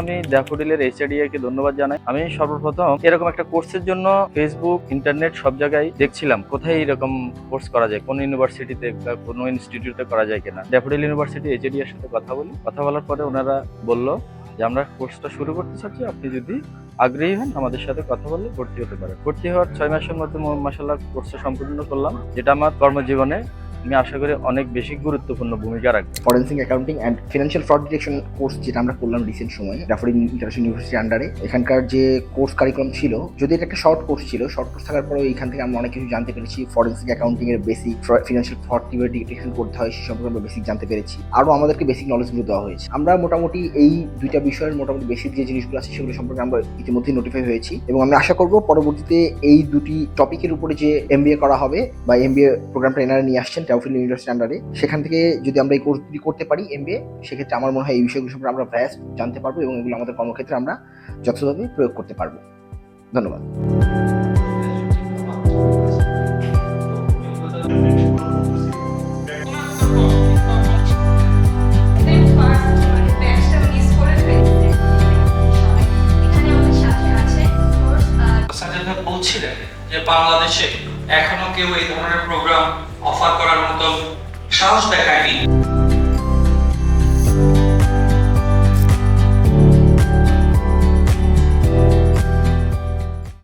আমি ড্যাফোডিলের এইচআরডিএ কে ধন্যবাদ জানাই। আমি সর্বপ্রথম এরকম একটা কোর্সের জন্য ফেসবুক, ইন্টারনেট সব জায়গায় দেখছিলাম কোথায় এরকম কোর্স করা যায়, কোন ইউনিভার্সিটিতে বা কোনো ইনস্টিটিউটে করা যায় কিনা। ড্যাফোডিল ইউনিভার্সিটি এইচআরডিএ এর সাথে কথা বলি, কথা বলার পরে ওনারা বলল যে আমরা কোর্সটা শুরু করতে চাচ্ছি, আপনি যদি আগ্রহী হন আমাদের সাথে কথা বললে ভর্তি হতে পারে। ভর্তি হওয়ার 6 মাসের মধ্যে মাশাআল্লাহ কোর্সটা সম্পূর্ণ করলাম, যেটা আমার কর্মজীবনে আমি আশা করি অনেক বেশি গুরুত্বপূর্ণ ভূমিকা রাখবে। Forensic accounting and financial fraud detection course যেটা আমরা করলাম রিসেন্ট সময়ে ড্যাফোডিল ইন্টারন্যাশনাল ইউনিভার্সিটির আন্ডারে, এখানকার যে কোর্স কারিকুলাম ছিল, যদি এটা একটা শর্ট কোর্স ছিল, শর্ট কোর্স থাকার পরেও এখান থেকে আমরা অনেক কিছু জানতে পেরেছি। ফরেন্সিক অ্যাকাউন্টিং এর বেসিক, ফিনান্সিয়াল ফ্রড কিভাবে ডিটেকশন করতে হয় সে সম্পর্কে আমরা বেসিক জানতে পেরেছি। আরও আমাদেরকে বেসিক নলেজগুলো দেওয়া হয়েছে। আমরা মোটামুটি এই দুইটা বিষয়ের মোটামুটি বেসিক যে জিনিসগুলো আছে সেগুলো সম্পর্কে আমরা ইতিমধ্যেই নোটিফাই হয়েছি, এবং আমি আশা করব পরবর্তীতে এই দুটি টপিকের উপরে যে এমবিএ করা হবে বা এমবিএ প্রোগ্রামটা এনারা নিয়ে আসছেন ড্যাফোডিল ইউনিভার্সিটির আন্ডারে, সেখান থেকে যদি আমরা এই কোর্স করতে পারি এমবিএ, সেক্ষেত্রে আমার মনে হয় এই বিষয়গুলো সম্পর্কে আমরা ভ্যাস্ট জানতে পারবো এবং এগুলো আমাদের কর্মক্ষেত্রে আমরা যথাযথভাবে প্রয়োগ করতে পারবো। ধন্যবাদ। বলছিলেন যে বাংলাদেশে এখনো কেউ এই ধরনের প্রোগ্রাম অফার করার মতো সাহস দেখায়নি।